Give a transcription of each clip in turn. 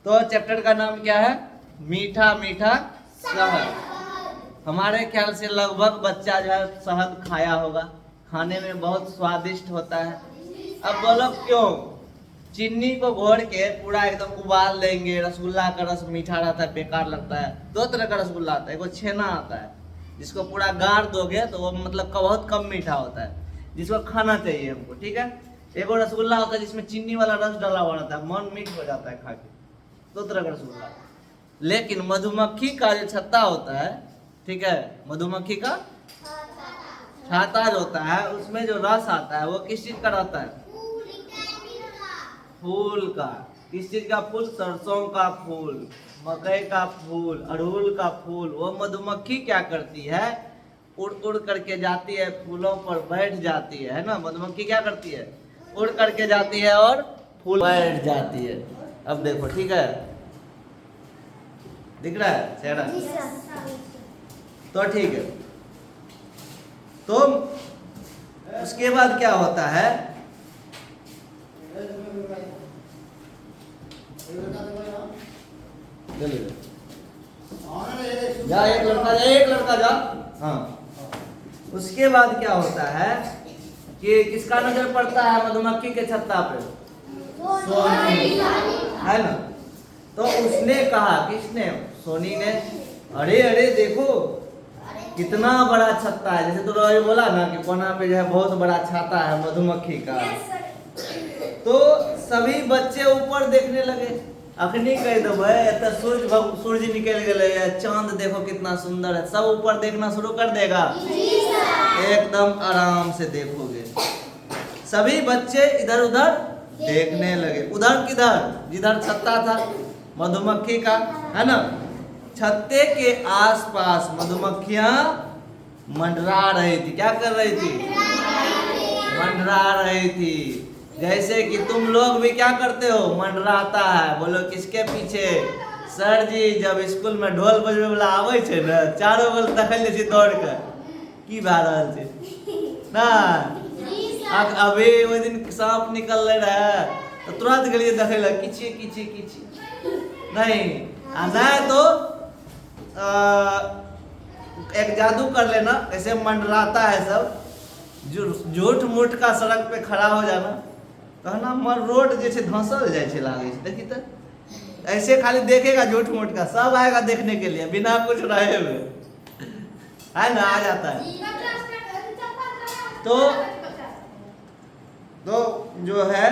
तो चैप्टर का नाम क्या है? मीठा मीठा शहद। हमारे ख्याल से लगभग बच्चा जो है शहद खाया होगा, खाने में बहुत स्वादिष्ट होता है। अब बोलो क्यों? चीनी को घोर के पूरा एकदम उबाल लेंगे, रसगुल्ला का रस मीठा रहता है, बेकार लगता है। दो तरह का रसगुल्ला आता है, एक छेना आता है जिसको पूरा गाड़ दोगे तो वो मतलब का बहुत कम मीठा होता है, जिसको खाना चाहिए हमको, ठीक है। एक और रसगुल्ला होता है जिसमें चीनी वाला रस डाला हुआ रहता है, मन मीठ हो जाता है खा के। दो तरह का रसगुल्ला। लेकिन मधुमक्खी का जो छत्ता होता है, ठीक है, मधुमक्खी का छाता जो होता है उसमें जो रस आता है वो किस चीज का रहता है? फूल का। किस चीज का फूल? सरसों का फूल, मकई का फूल, अड़हुल का फूल। वो मधुमक्खी क्या करती है? उड़ उड़ करके जाती है, फूलों पर बैठ जाती है ना। मधुमक्खी क्या करती है? उड़ करके जाती है और फूल बैठ जाती है। अब देखो, ठीक है, दिख रहा है चेहरा? तो ठीक है, तो उसके बाद क्या होता है? जा एक लड़का जा। हाँ, उसके बाद क्या होता है कि किसका नजर पड़ता है मधुमक्खी के छत्ता पे? सोनी, है ना। तो उसने कहा, किसने? सोनी ने, अरे अरे देखो कितना बड़ा छत्ता है। जैसे तो अभी बोला ना कि कोना पे जो है बहुत बड़ा छाता है मधुमक्खी का। तो सभी बच्चे ऊपर देखने लगे। अखनी कह दो सूर्य निकल गए, चांद देखो कितना सुंदर है, सब ऊपर देखना शुरू कर देगा। एकदम आराम से देखोगे। सभी बच्चे इधर उधर देखने लगे। उधर किधर? जिधर छत्ता था मधुमक्खी का, है ना। छत्ते के आसपास मधुमक्खियां मंडरा रही थी। क्या कर रही थी? मंडरा रही थी। जैसे कि तुम लोग भी क्या करते हो? मंडराता है। बोलो किसके पीछे? सर जी जब स्कूल में ढोल बजबे वाला आवे छे ना, चारों बगल देखल ले छी दौड़ के की भा रहल छे ना। अभी वो दिन सांप निकल रहे तो तुरंत गलिए देखे ला किची किची किची नहीं। नहीं तो एक जादू कर लेना, ऐसे मंडराता है सब। झूठ मूठ का सड़क पे खड़ा हो जाना, कहना मर रोड जैसे धंसल जाए छे लागे छे। देखी तो ऐसे खाली देखेगा झूठ मूठ का, सब आएगा देखने के लिए बिना कुछ रहे हुए, है ना। आ जाता है। तो जो है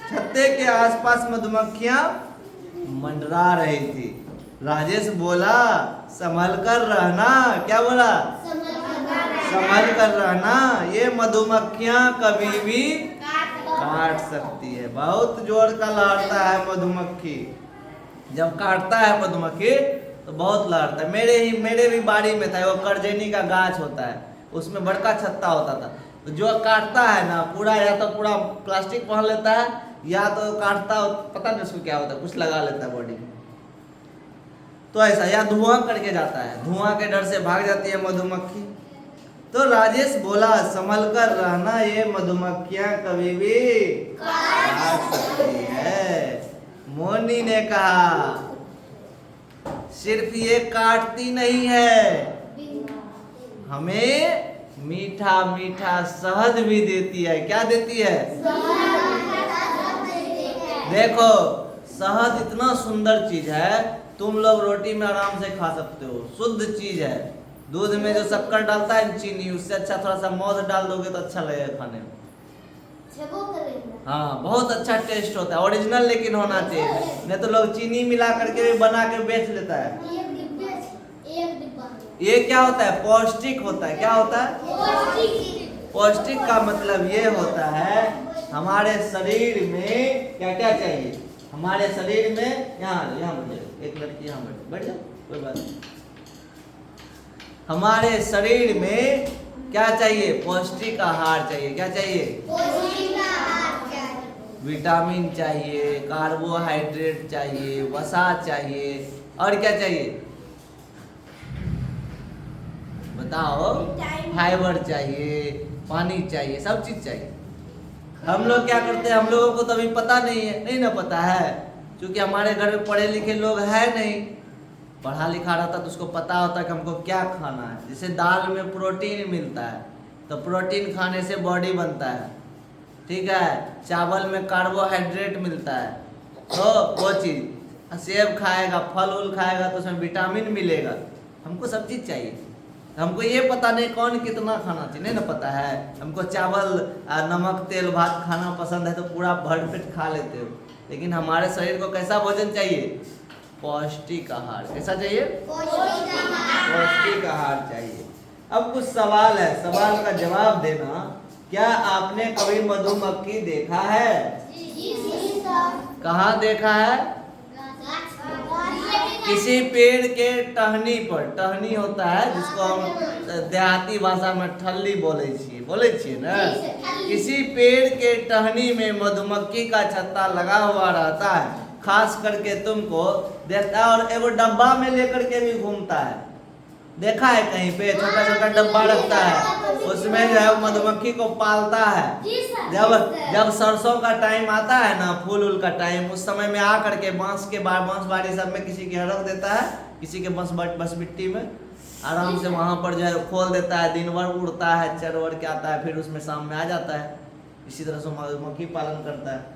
छत्ते के आसपास मधुमक्खियां मंडरा रही थी। राजेश बोला संभल कर रहना। क्या बोला? संभल कर रहना, ये मधुमक्खियां कभी भी काट सकती है। बहुत जोर का लहरता है मधुमक्खी। जब काटता है मधुमक्खी तो बहुत लहरता है। मेरे भी बाड़ी में था, वो करजेनी का गाछ होता है, उसमें बड़का छत्ता होता था। तो जो काटता है ना पूरा, या तो पूरा प्लास्टिक पहन लेता है, या तो काटता पता नहीं उसको क्या होता है, कुछ लगा लेता है बॉडी में। तो ऐसा, या धुआं करके जाता है, धुआं के डर से भाग जाती है मधुमक्खी। तो राजेश बोला संभल कर रहना, ये मधुमक्खियां कभी भी काट सकती है। मोनी ने कहा सिर्फ ये काटती नहीं है, हमें मीठा मीठा शहद भी देती है। क्या देती है? देखो शहद इतना सुंदर चीज है, तुम लोग रोटी में आराम से खा सकते हो, शुद्ध चीज है। दूध में जो शक्कर डालता है चीनी, उससे अच्छा थोड़ा सा मौध डाल दोगे तो अच्छा लगेगा खाने में। हाँ, बहुत अच्छा टेस्ट होता है, ओरिजिनल लेकिन होना चाहिए। नहीं तो लोग चीनी मिला करके भी बना के बेच लेता है। ये क्या होता है? पौष्टिक होता है। क्या होता है? पौष्टिक का मतलब ये होता है हमारे शरीर में क्या क्या चाहिए। हमारे शरीर में यहाँ बैठ, एक लड़की यहाँ बैठ जाओ, कोई बात नहीं। हमारे शरीर में क्या चाहिए? पौष्टिक आहार चाहिए। क्या चाहिए? विटामिन चाहिए, कार्बोहाइड्रेट चाहिए, वसा चाहिए, और क्या चाहिए बताओ? फाइबर चाहिए, पानी चाहिए, सब चीज चाहिए। हम लोग क्या करते हैं? हम लोगों को तो अभी पता नहीं है, नहीं ना पता है। क्योंकि हमारे घर में पढ़े लिखे लोग है नहीं, पढ़ा लिखा रहता तो उसको पता होता कि हमको क्या खाना है। जैसे दाल में प्रोटीन मिलता है तो प्रोटीन खाने से बॉडी बनता है, ठीक है। चावल में कार्बोहाइड्रेट मिलता है तो वो चीज़, सेब खाएगा, फल उल खाएगा तो उसमें विटामिन मिलेगा। हमको सब चीज़ चाहिए। हमको ये पता नहीं कौन कितना खाना चाहिए, नहीं ना पता है। हमको चावल नमक तेल भात खाना पसंद है तो पूरा भर पेट खा लेते हो, लेकिन हमारे शरीर को कैसा भोजन चाहिए? पौष्टिक आहार। कैसा चाहिए? पौष्टिक आहार चाहिए। अब कुछ सवाल है, सवाल का जवाब देना। क्या आपने कभी मधुमक्खी देखा है? कहाँ देखा है? किसी पेड़ के टहनी पर, टहनी होता है जिसको हम देहाती भाषा में ठल्ली बोले छिए ना। किसी पेड़ के टहनी में मधुमक्खी का छत्ता लगा हुआ रहता है, खास करके तुमको देखता है, और एगो डब्बा में लेकर के भी घूमता है। देखा है कहीं पे छोटा छोटा डब्बा रखता है, उसमें जो है मधुमक्खी को पालता है। जब सरसों का टाइम आता है ना, फूल उल का टाइम, उस समय में आ करके बांस बाड़ी सब में किसी के रख देता है, किसी के बस मिट्टी में आराम से वहां पर जो है खोल देता है। दिन भर उड़ता है, चर वर के आता है, फिर उसमें शाम में आ जाता है। इसी तरह से मधुमक्खी पालन करता है।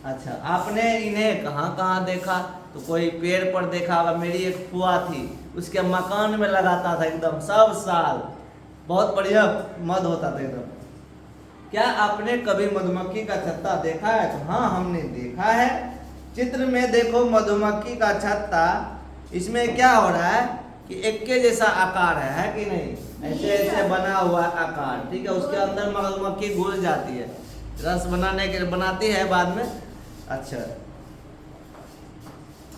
अच्छा, आपने इन्हें कहाँ कहाँ देखा? तो कोई पेड़ पर देखा होगा। मेरी एक फुआ थी, उसके मकान में लगाता था एकदम सब साल, बहुत बढ़िया मध होता था एकदम। क्या आपने कभी मधुमक्खी का छत्ता देखा है? तो हाँ, हमने देखा है। चित्र में देखो मधुमक्खी का छत्ता, इसमें क्या हो रहा है कि एक के जैसा आकार है कि नहीं? ऐसे ऐसे बना हुआ आकार, ठीक है। उसके अंदर मधुमक्खी घुस जाती है, रस बनाती है बाद में। अच्छा,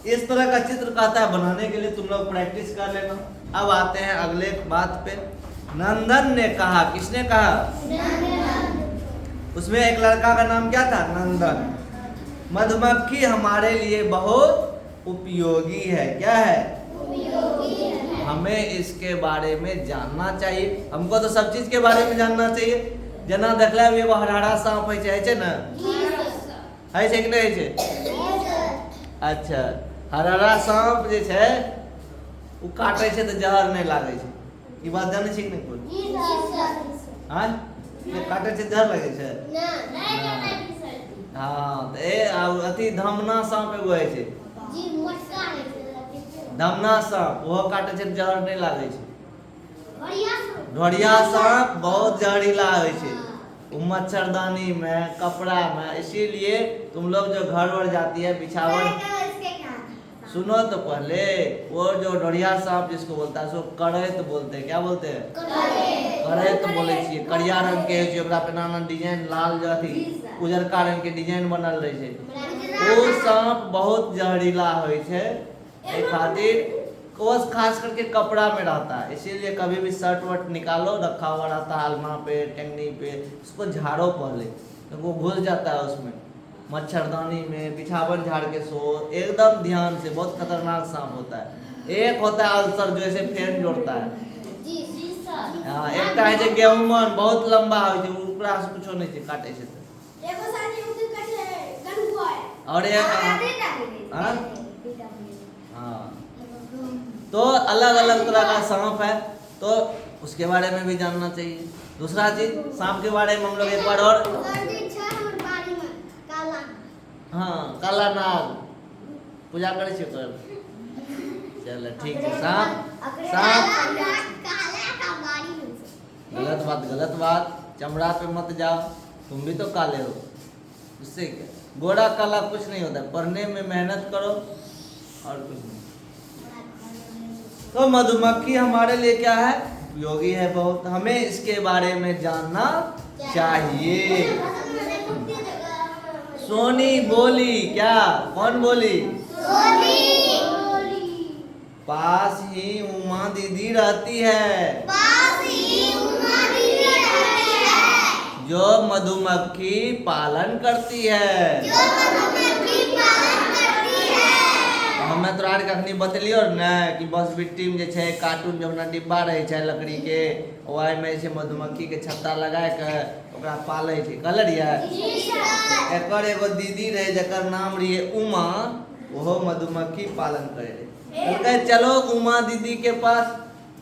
इस तरह का चित्र कहता है बनाने के लिए तुम लोग प्रैक्टिस कर लेना। अब आते हैं अगले बात पे। नंदन ने कहा, किसने कहा? उसमें एक लड़का का नाम क्या था? नंदन। मधुमक्खी हमारे लिए बहुत उपयोगी है। क्या है? उपयोगी है। हमें इसके बारे में जानना चाहिए। हमको तो सब चीज के बारे में जानना चाहिए। जना देखला एगो हरहरा सांप है ना, है कि नहीं है? अच्छा, हरहरा सांप जे छै उ काटे छै तो जहर नहीं लागे छै, ई बात जाने छी कि नहीं? कोई हां, ये काटे छै जहर लगे छै ना? हां, तो ए अथी धमना सांप एगो है छै जी, मोटका है छै धमना सांप, वो काटे छै जहर नहीं लागे छै। ढोरिया सांप बहुत जहरीला है छै, मच्छरदानी में, कपड़ा में। इसीलिए तुम लोग जो घर वर जाती है बिछावन, सुनो तो पहले, वो जो ढोरिया सांप जिसको बोलता है उसको करैत बोलते हैं। क्या बोलते हैं? करैत बोले छिए। करिया रंग के है, ओकरा पे नाना डिजाइन, लाल जो अथी उजरका रंग के डिजाइन बनल रहे छै। वो सांप बहुत जहरीला होय छै, ए खातिर वो खास करके कपड़ा में रहता है। इसीलिए कभी भी शर्ट वर्ट निकालो, रखा हुआ रहता है अलना पे, टेंगनी पे, उसको झाड़ो पहले, तो वो घुस जाता है उसमें। मच्छरदानी में बिछावन झाड़ के सो, एकदम ध्यान से। बहुत खतरनाक सांप होता है। एक होता है अल्सर, जो ऐसे फेन जोड़ता है। हाँ, एक है जे गेहूंमन, बहुत लंबा है, ऊपरा से कुछ नहीं छै, काटे छै और हाँ, तो अलग अलग तरह का सांप है, तो उसके बारे में भी जानना चाहिए। दूसरा चीज, सांप के बारे में हम लोग एक बार और, हाँ, काला नाग पूजा करे छी कर। चलो ठीक है। सांप गलत बात, चमड़ा पे मत जाओ, तुम भी तो काले हो, उससे क्या? गोरा काला कुछ नहीं होता, पढ़ने में मेहनत करो और कुछ नहीं। तो मधुमक्खी हमारे लिए क्या है? उपयोगी है बहुत, हमें इसके बारे में जानना चाहिए। सोनी बोली, क्या? कौन बोली? पास ही उमा दीदी रहती है, जो मधुमक्खी पालन करती है। हमें तोरा के अखनी बतलियो ना कि बस बिट्टी में जे छै कार्टून जो अपना डिब्बा रहे छै लकड़ी के, ओहि में से मधुमक्खी के छत्ता लगा के ओकरा पाले थे कलरिया। एक और एगो दीदी रहे जकर नाम रही उमा, वो मधुमक्खी पालन करे। तो चलो उमा दीदी के पास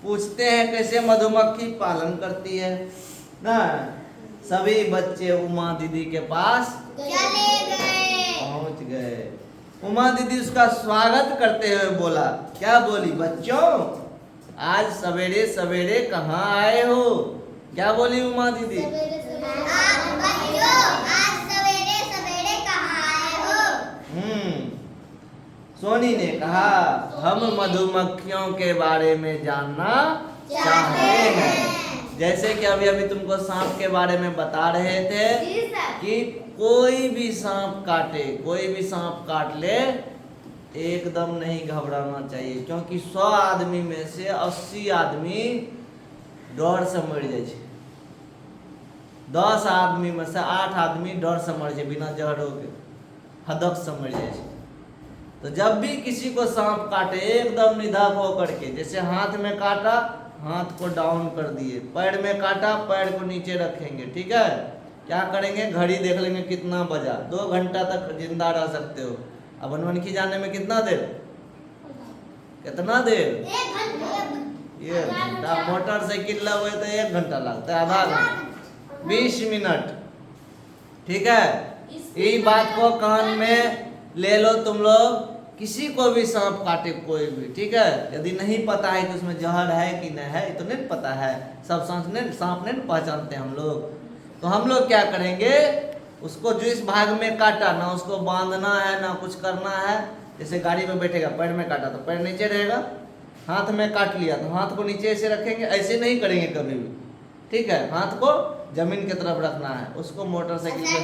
पूछते हैं कैसे मधुमक्खी पालन करती है ना। सभी बच्चे उमा दीदी के पास चले गए, पहुंच गए। उमा दीदी उसका स्वागत करते हुए बोला, क्या बोली बच्चों, आज सवेरे सवेरे कहाँ आए हो? क्या बोली उमा दीदी? बच्चों आज सवेरे सवेरे कहाँ आए हो? सोनी ने कहा, हम मधुमक्खियों के बारे में जानना चाहते हैं। जैसे कि अभी अभी तुमको सांप के बारे में बता रहे थे कि कोई भी सांप काटे, कोई भी सांप काट ले, एकदम नहीं घबराना चाहिए, क्योंकि 100 आदमी में से 80 आदमी डर से मर जाए, 10 आदमी में से 8 आदमी डर से मर जाए, बिना जहरों के हदक से मर जाए। तो जब भी किसी को सांप काटे एकदम निधाक होकर के, जैसे हाथ में काटा हाथ को डाउन कर दिए, पैर में काटा पैर को नीचे रखेंगे, ठीक है। क्या करेंगे, घड़ी देख लेंगे कितना बजा, 2 घंटा तक जिंदा रह सकते हो। अब बनमनखी जाने में कितना देर, कितना देर, 1 घंटा। मोटरसाइकिल लगे तो 1 घंटा लगता है, आधा घंटा, 20 मिनट, ठीक है। यही बात को कान में ले लो तुम लोग, किसी को भी सांप काटे कोई भी, ठीक है। यदि नहीं पता है कि उसमें जहर है कि नहीं है, तो नहीं पता है, सब सांप नहीं पहचानते हम लोग। तो हम लोग क्या करेंगे, उसको जिस भाग में काटा ना उसको बांधना है ना कुछ करना है। जैसे गाड़ी में बैठेगा, पैर में काटा तो पैर नीचे रहेगा, हाथ में काट लिया तो हाथ को नीचे ऐसे रखेंगे, ऐसे नहीं करेंगे कभी भी, ठीक है। हाथ को जमीन की तरफ रखना है। उसको मोटरसाइकिल पे,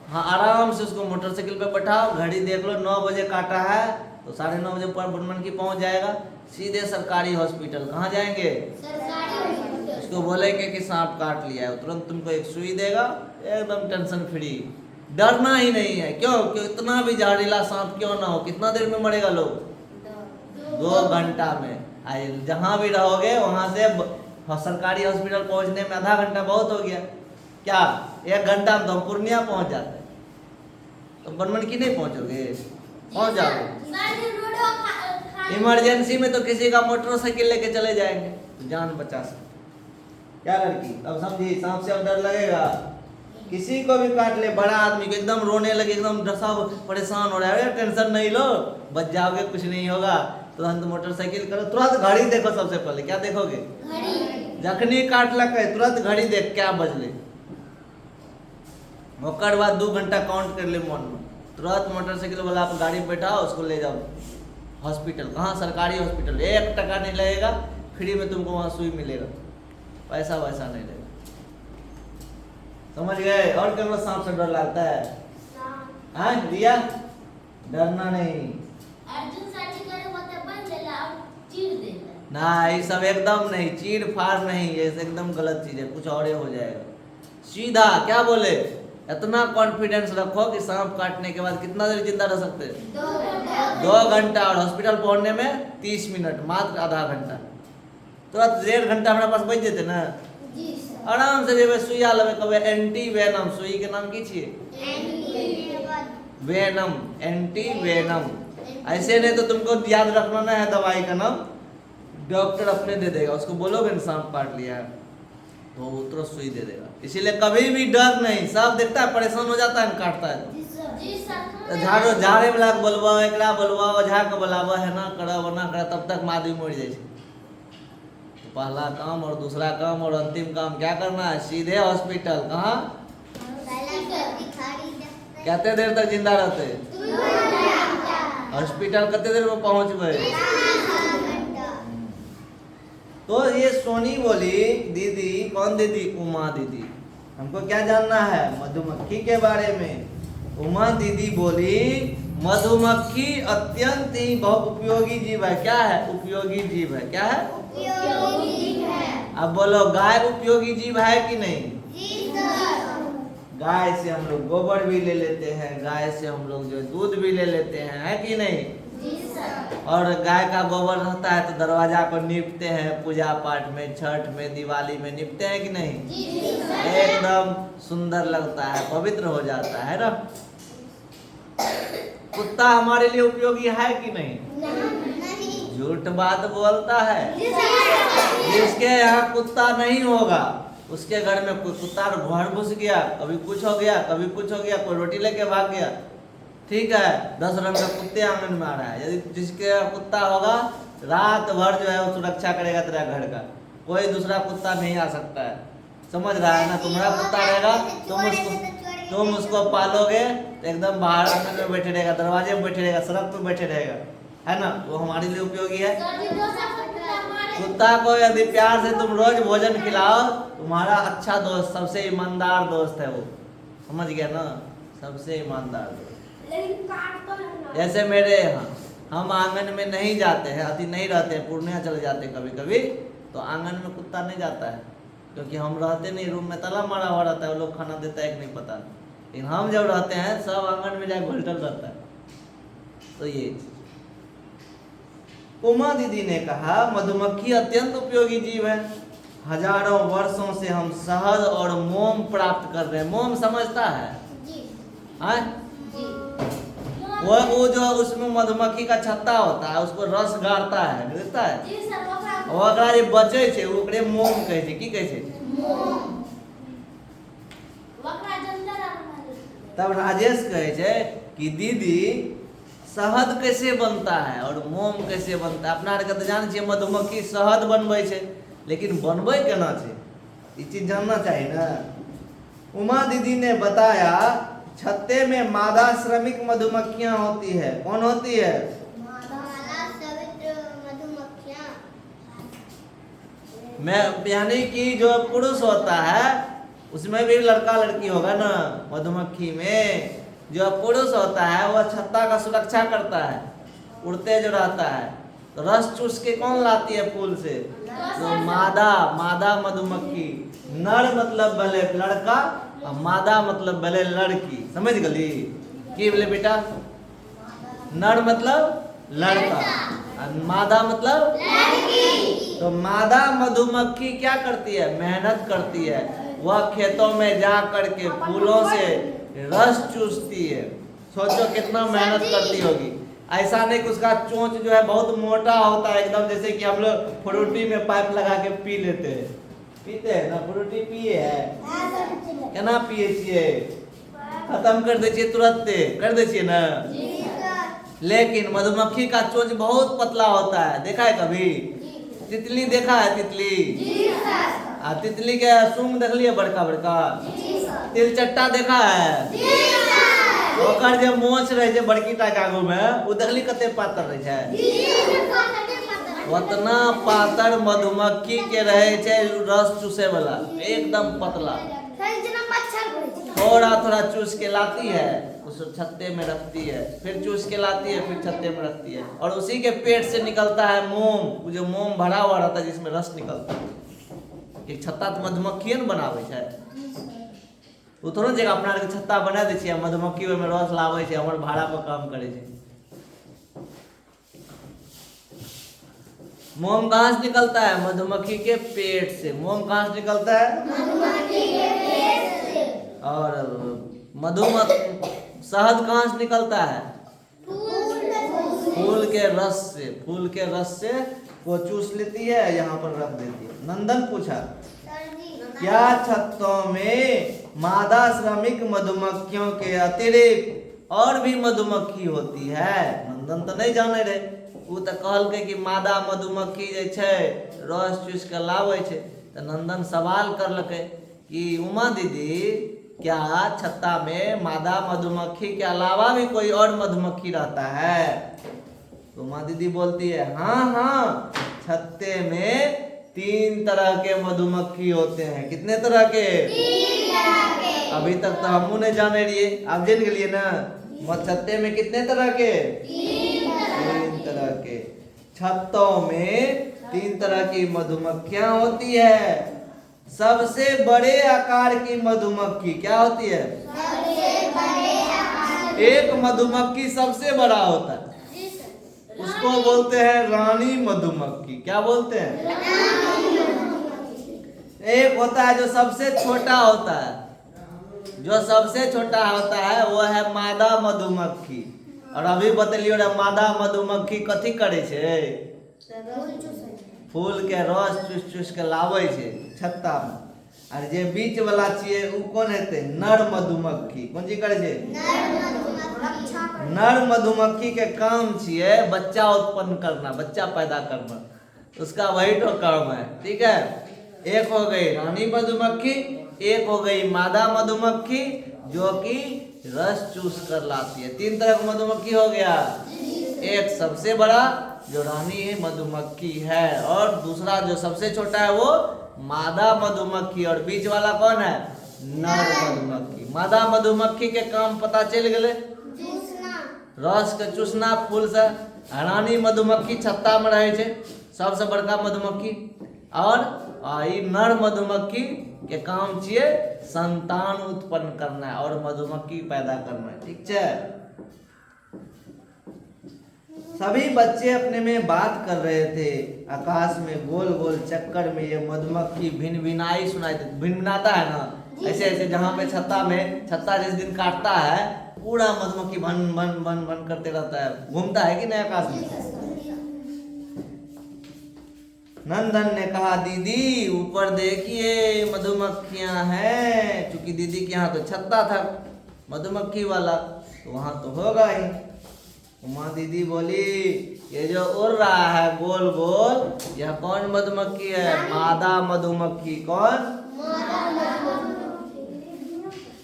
हाँ आराम से उसको मोटरसाइकिल पे बैठाओ, घड़ी देख लो 9 बजे काटा है तो 9:30 बजे पर बनमनखी पहुंच जाएगा, सीधे सरकारी हॉस्पिटल। कहाँ जाएंगे, उसको बोलेंगे कि सांप काट लिया है, तुरंत तुमको एक सुई देगा, एकदम टेंशन फ्री, डरना ही नहीं है। क्यों, इतना भी जहरीला सांप क्यों ना हो, कितना देर में मरेगा लोग, 2 घंटा में। जहाँ भी रहोगे वहां से सरकारी हॉस्पिटल पहुंचने में आधा घंटा बहुत हो गया, क्या 1 घंटा में तो हम पूर्णिया पहुंच जाते हैं। तो बनमनखी नहीं पहुंचोगे, पहुंच जाओगे। इमरजेंसी में तो किसी का मोटरसाइकिल लेके चले जाएंगे तो जान बचा सकते। क्या लड़की, अब समझी, सांप से अब डर लगेगा। किसी को भी काट ले, बड़ा आदमी को एकदम रोने लगे, एकदम सब परेशान हो रहा है, टेंशन नहीं लो, बच जाओगे, कुछ नहीं होगा। तुरंत मोटरसाइकिल करो, तुरंत घड़ी देखो, सबसे पहले क्या देखोगे, जखनी काट लगे तुरंत घड़ी देख क्या बजले, ओकर बाद 2 घंटा काउंट कर ले मन में, तुरंत मोटरसाइकिल वाला आप गाड़ी में बैठाओ, उसको ले जाओ हॉस्पिटल। कहाँ, सरकारी हॉस्पिटल, 1 टका नहीं लगेगा, फ्री में तुमको वहाँ सुई मिलेगा, पैसा वैसा नहीं लगेगा, समझ गए। और क्या सांप से डर लगता है, हाँ रिया, डरना नहीं ना, ये सब एकदम नहीं, चीड़ फाड़ नहीं, ये एकदम गलत चीज है, कुछ और हो जाएगा। सीधा क्या बोले, इतना कॉन्फिडेंस रखो कि सांप काटने के बाद कितना देर जिंदा रह सकते हैं, 2 घंटा, और हॉस्पिटल पहुंचने में 30 मिनट, मात्र आधा घंटा, तुरंत 1.5 घंटा हमारे पास बच जेते ना, आराम से जेबे सुइया लेबे, कबे एंटी वेनम, सुई के नाम की छिए, वेनम, एंटी वेनम। ऐसे नहीं तो तुमको याद रखना ना है दवाई का नाम, डॉक्टर अपने दे देगा, उसको बोलोगे ना सांप काट लिया है तो वो तुरंत सुई दे देगा। इसीलिए कभी भी डर नहीं, सब देखता है परेशान हो जाता है, काटता है तो झाड़ो, झाड़े वाला के बोलबो, एकरा बोलबो, ओझा के बोलाबो, है ना करा वरना करा, तब तक आदमी मर जाए। तो पहला काम और दूसरा काम और अंतिम काम क्या करना है, सीधे हॉस्पिटल। कहाँ, कितने देर तक जिंदा रहते, हॉस्पिटल कितने देर में पहुंचबे। तो ये सोनी बोली, दीदी, कौन दीदी, उमा दीदी, हमको क्या जानना है, मधुमक्खी के बारे में। उमा दीदी बोली, मधुमक्खी अत्यंत ही बहुत उपयोगी जीव है। क्या है, उपयोगी जीव है। क्या है, उपयोगी जीव है। अब बोलो, गाय उपयोगी जीव है कि नहीं, जी सर। गाय से हम लोग गोबर भी ले लेते हैं, गाय से हम लोग जो दूध भी ले लेते हैं, है कि नहीं। जी सर। और गाय का गोबर रहता है तो दरवाजा को नीपते हैं, पूजा पाठ में, छठ में, दिवाली में नीपते हैं कि नहीं? एकदम सुंदर लगता है, पवित्र हो जाता है ना। कुत्ता हमारे लिए उपयोगी है कि नहीं? झूठ बात बोलता है। जिसके यहाँ कुत्ता नहीं होगा उसके घर में कोई कुत्ता घर घुस गया, कभी कुछ हो गया, कभी कुछ हो गया, कोई रोटी लेके भाग गया, ठीक है, 10 रंग का कुत्ते आंगन में आ रहा है। यदि जिसके कुत्ता होगा रात भर जो है वो सुरक्षा करेगा तेरा घर का, कोई दूसरा कुत्ता नहीं आ सकता है। समझ रहा है ना? तुम्हारा कुत्ता रहेगा, तुम उसको पालोगे तो एकदम बाहर आंगन में बैठे रहेगा, दरवाजे में बैठे रहेगा, सड़क पे बैठे रहेगा, है ना? वो हमारे लिए उपयोगी है। कुत्ता को यदि प्यार से तुम रोज भोजन खिलाओ, तुम्हारा अच्छा दोस्त, सबसे ईमानदार दोस्त है वो। समझ गया ना? सबसे ईमानदार दोस्त। जैसे मेरे यहाँ हम आंगन में नहीं जाते हैं, अति नहीं रहते हैं, पूर्णिया चले जाते हैं कभी कभी, तो आंगन में कुत्ता नहीं जाता है, क्योंकि हम रहते नहीं, रूम में ताला मारा हुआ रहता है, वो लोग खाना देता है कि नहीं पता। लेकिन हम जब रहते हैं सब आंगन में जाके घुलटल रहता है। तो ये उमा दीदी ने कहा मधुमक्खी अत्यंत उपयोगी जीव है। हजारों वर्षों से हम शहद और मोम प्राप्त कर रहे हैं। मोम समझता है? वो जो उसमें मधुमक्खी का छत्ता होता है, उसको रस गाड़ता है, मिलता है। ओकरा जे बचे छे ओकरे मोम कहै छै। की कहै छै? तब राजेश कहे छै कि दीदी शहद कैसे बनता है और मोम कैसे बनता है? अपना आर के तो जान छियै मधुमक्खी शहद बनबै छै, लेकिन बनबै केना छै ई चीज जानना चाहिए ना। उमा दीदी ने बताया छत्ते में मादा श्रमिक मधुमक्खियां होती है। कौन होती है? मैं यानी कि जो पुरुष होता है उसमें भी लड़का लड़की होगा ना। मधुमक्खी में जो पुरुष होता है वह छत्ता का सुरक्षा करता है, उड़ते जो रहता है, तो रस चूस के कौन लाती है फूल से? तो मादा मधुमक्खी। नर मतलब भले लड़का और मादा मतलब भले लड़की। समझ गली? की बोले बेटा? नर मतलब लड़का और मादा मतलब लड़की। तो मादा मधुमक्खी क्या करती है? मेहनत करती है। वह खेतों में जा करके फूलों से रस चूसती है। सोचो कितना मेहनत करती होगी। ऐसा नहीं कि उसका चोंच जो है बहुत मोटा होता है, एकदम जैसे कि हम लोग फ्रूटी में पाइप लगा के पी लेते हैं। पीते हैं ना? फ्रूटी पिए है केना पिए छिए? खत्म कर दे छिए, तुरंत कर दे छिए ना। लेकिन मधुमक्खी का चोंच बहुत पतला होता है। देखा है कभी? तितली देखा है? तितली आ तितली के सूंग देख लिए बड़का बड़का? तिलचट्टा देखा है? ओकर जे मोछ रहे छै बड़की टा के आगू में, उ देखली कते पातर रहे छै। उतना पातर मधुमक्खी के रहे छै रस चूसे वाला, एकदम पतला। थोड़ा थोड़ा चूस के लाती है, उस छत्ते में रखती है, फिर चूस के लाती है, फिर छत्ते में रखती है, और उसी के पेट से निकलता है मोम। जो मोम भरा हुआ रहता है जिसमें रस निकलता है। एक छत्ता तो मधुमक्खी ने बनावे छै। वो थोड़ा जगह अपना के छत्ता बना दे छियै, मधुमक्खी में रस लावे छै, हमर भाड़ा पर काम करे छै। मोम कहाँ से निकलता है? मधुमक्खी के पेट से। मोम कहाँ से निकलता है? मधुमक्खी के पेट से। और शहद कहाँ से निकलता है? फूल के रस से। फूल के रस से वो चूस लेती है, यहाँ पर रख देती है। नंदन पूछा क्या छत्तों में मादा श्रमिक मधुमक्खियों के अतिरिक्त और भी मधुमक्खी होती है? नंदन तो नहीं जाने रहे। वो तो कहलकै कि मादा मधुमक्खी जे छै रस चूस के लावे छै। तो नंदन सवाल करलकै कि उमा दीदी क्या छत्ता में मादा मधुमक्खी के अलावा भी कोई और मधुमक्खी रहता है? तो उमा दीदी बोलती है हाँ, छत्ते में 3 तरह के मधुमक्खी होते हैं। कितने तरह के? 3 तरह के। अभी तक तो हमू नहीं जाने रहिए, आप जान गए ना। छत्ते में कितने तरह के? 3 तरह के। छत्तों में 3 तरह की मधुमक्खियां होती है। सबसे बड़े आकार की मधुमक्खी क्या होती है? सबसे बड़े आकार। एक मधुमक्खी सबसे बड़ा होता है। उसको बोलते हैं रानी मधुमक्खी। क्या बोलते हैं? एक होता है जो सबसे छोटा होता है, जो सबसे छोटा होता है वो है मादा मधुमक्खी। और अभी बतलियो रे मादा मधुमक्खी कथी करे छे? फूल के रस चूस चूस के लावे छे छत्ता में। और जे बीच वाला छिए उ कौन हेते? नर मधुमक्खी। कौन चीज करे छे? नर मधुमक्खी के काम छिए बच्चा उत्पन्न करना, बच्चा पैदा करना, उसका वही तो काम है। ठीक है, एक हो गई रानी मधुमक्खी, एक हो गई मादा मधुमक्खी जो कि रस चूस कर लाती है। 3 तरह का मधुमक्खी हो गया। एक सबसे बड़ा जो रानी मधुमक्खी है, और दूसरा जो सबसे छोटा है वो मादा मधुमक्खी, और बीच वाला कौन है? नर मधुमक्खी। मादा मधुमक्खी के काम पता चल गए, रस के चूसना फूल से। रानी मधुमक्खी छत्ता में रहे छे, सबसे बड़का मधुमक्खी। और ई नर मधुमक्खी के काम छिए संतान उत्पन्न करना है और मधुमक्खी पैदा करना है। ठीक है, सभी बच्चे अपने में बात कर रहे थे। आकाश में गोल गोल चक्कर में ये मधुमक्खी भिनभिनाई सुनाई देती। भिनभिनाता है ना, ऐसे ऐसे जहाँ पे छत्ता जिस दिन काटता है पूरा मधुमक्खी भन भन भन भन करते रहता है, घूमता है कि नहीं आकाश में। नंदन ने कहा दीदी ऊपर देखिए मधुमक्खियां हैं। चूंकि दीदी के यहाँ तो छत्ता था मधुमक्खी वाला, तो वहां तो होगा ही। उमा दीदी बोली ये जो उड़ रहा है गोल गोल, यह कौन मधुमक्खी है? मादा मधुमक्खी। कौन?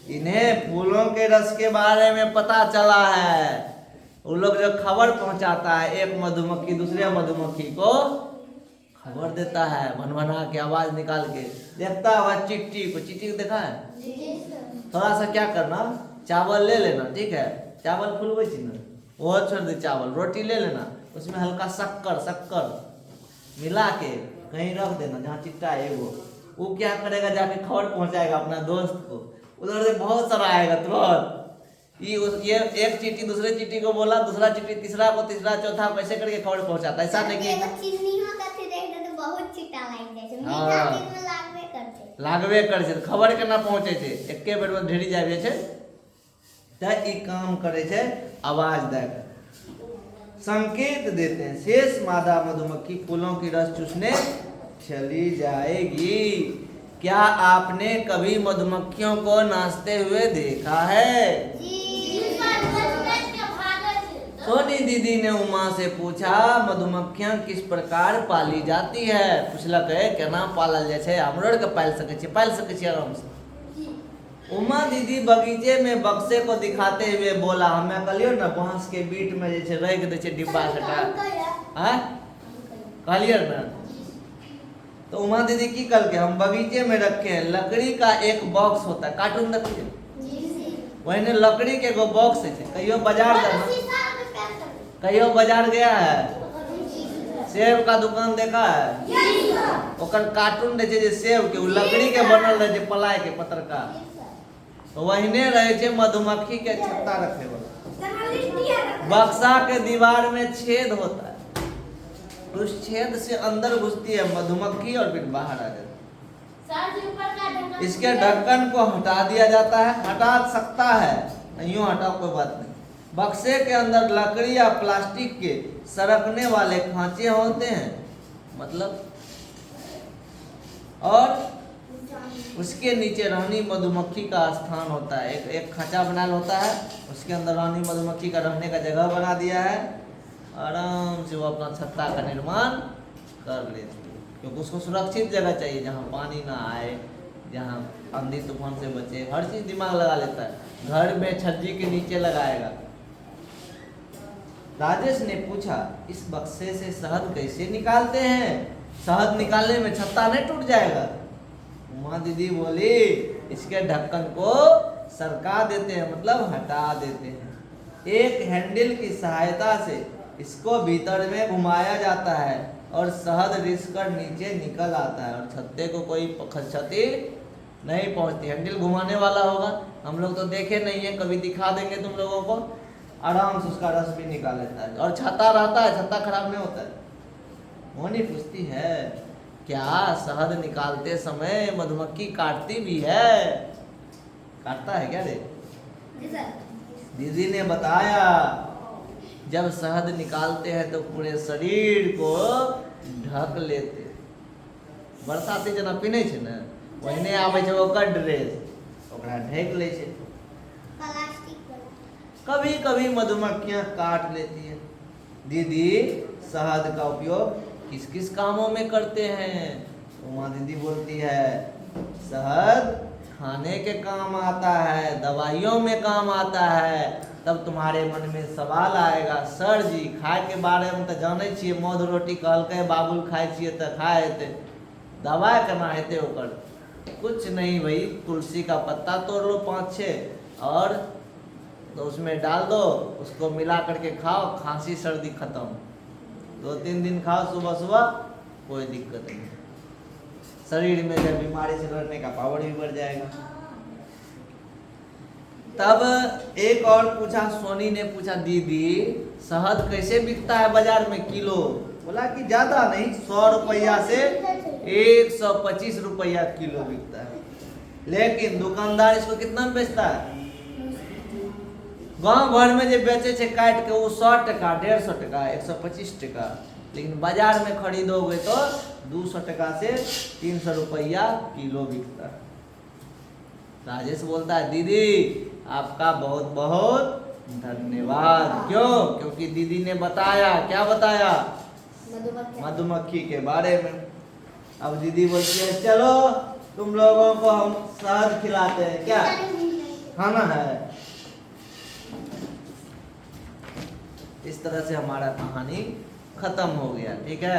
इन्हें फूलों के रस के बारे में पता चला है। उन लोग जो खबर पहुंचाता है, एक मधुमक्खी दूसरे मधुमक्खी को खबर देता है, भनभना के आवाज निकाल के देखता हुआ चींटी को। चींटी को देखा है? थोड़ा सा क्या करना, चावल ले लेना। ठीक है, चावल फूलवे छी ना, वो छोड़ दे चावल, रोटी ले लेना, उसमें हल्का शक्कर मिला के कहीं रख देना जहाँ चिट्टा है वो क्या करेगा, जाके खबर पहुंचाएगा अपना दोस्त को। उधर से बहुत सारा आएगा तुरंत। ये एक चींटी दूसरे चींटी को बोला, दूसरा चींटी तीसरा को, तीसरा चौथा, कैसे करके खबर पहुंचाता है। ऐसा नहीं कि लागबे कर छे, खबर केना पहुंचे छे, एके बेर में ढेरी जावे छे। त ई काम करे छे आवाज देकर, संकेत देते हैं। शेष मादा मधुमक्खी फूलों की रस चूसने चली जाएगी। क्या आपने कभी मधुमक्खियों को नाचते हुए देखा है? सोनी दीदी ने उमा से पूछा मधुमक्खियां किस प्रकार पाली जाती है। पूछलक केना पालल जाय छै, हमरो के पाल सके छी आराम से। उमा दीदी बगीचे में बक्से को दिखाते हुए बोला, हमें कहलियो ना बांस के बीट में जे छै रख दे छै डिब्बा सटा, हां कहलियो ना। तो उमा दीदी की कल के हम बगीचे में रखे हैं, लकड़ी का एक बॉक्स होता है, कार्टून देखिए वही लकड़ी के एगो बॉक्स है। कहियो बाजार गया है, सेब का दुकान देखा है, ओकर कार्टून रहे छे सेब के, लकड़ी के बनल रहे छे पलाय के पत्तर का। तो वहीने रहे छे मधुमक्खी के छत्ता रखे वाला। बक्सा के दीवार में छेद होता है, उस छेद से अंदर घुसती है मधुमक्खी और फिर बाहर आ जाती है। इसके ढक्कन को हटा दिया जाता है, हटा सकता है, यूं हटाओ कोई बात नहीं। बक्से के अंदर लकड़ी या प्लास्टिक के सरकने वाले खांचे होते हैं, मतलब, और उसके नीचे रानी मधुमक्खी का स्थान होता है। एक खांचा बना होता है, उसके अंदर रानी मधुमक्खी का रहने का जगह बना दिया है। आराम से वो अपना छत्ता का निर्माण कर लेती है, क्योंकि उसको सुरक्षित जगह चाहिए जहाँ पानी ना आए, जहाँ आंधी तूफान से बचे। हर चीज दिमाग लगा लेता है। घर में छज्जी के नीचे लगाएगा। राजेश ने पूछा इस बक्से से शहद कैसे निकालते हैं? शहद निकालने में छत्ता नहीं टूट जाएगा? उमा दीदी बोली इसके ढक्कन को सरका देते हैं, मतलब हटा देते हैं। एक हैंडल की सहायता से इसको भीतर में घुमाया जाता है और शहद रिसकर नीचे निकल आता है और छत्ते को कोई क्षति नहीं पहुंचती। हैंडल घुमाने वाला होगा, हम लोग तो देखे नहीं है, कभी दिखा देंगे तुम लोगों को। आराम से उसका रस भी निकाल लेता है। और छत्ता रहता है, छत्ता खराब नहीं होता है। मोनी पूछती है क्या शहद निकालते समय मधुमक्खी काटती भी है? काटता है क्या रे? दीदी ने बताया जब शहद निकालते हैं तो पूरे शरीर को ढक लेते। बरसाती जना पीने छे ने ओहिने आवे छे ओकर ड्रेस, ओकरा ढक ले छे। कभी कभी मधुमक्खियां काट लेती है। दीदी शहद का उपयोग किस किस कामों में करते हैं? उमा दीदी बोलती है शहद खाने के काम आता है, दवाइयों में काम आता है। तब तुम्हारे मन में सवाल आएगा सर जी खाए के बारे में तो जाने छिए, मौध रोटी कहलकै बाबुल खाए छिए तो खाए हेते, दवाई केना हेते ओकर? कुछ नहीं भाई, तुलसी का पत्ता तोड़ लो 5-6 और तो उसमें डाल दो, उसको मिला करके खाओ, खांसी सर्दी खत्म। 2-3 दिन खाओ सुबह सुबह, कोई दिक्कत नहीं। शरीर में जब बीमारी से लड़ने का पावर भी बढ़ जाएगा। तब एक और पूछा, सोनी ने पूछा दीदी शहद कैसे बिकता है बाजार में किलो? बोला कि ज्यादा नहीं, 100 रुपया से 125 रुपया किलो बिकता है। लेकिन दुकानदार इसको कितना में बेचता है? गांव भर में जो बेचे छे काट के वो 100 टका, 150 टका, 125 टका। लेकिन बाजार में खरीदोगे तो 200 टका से 300 रुपया किलो बिकता है। राजेश बोलता है दीदी आपका बहुत बहुत धन्यवाद। क्यों? क्योंकि दीदी ने बताया, क्या बताया? मधुमक्खी के बारे में। अब दीदी बोलती है चलो तुम लोगों को हम शहद खिलाते हैं, क्या खाना है? इस तरह से हमारा कहानी खत्म हो गया। ठीक है,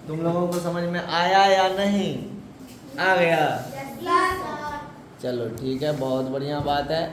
तुम लोगों को समझ में आया या नहीं? आ गया? चलो ठीक है, बहुत बढ़िया बात है।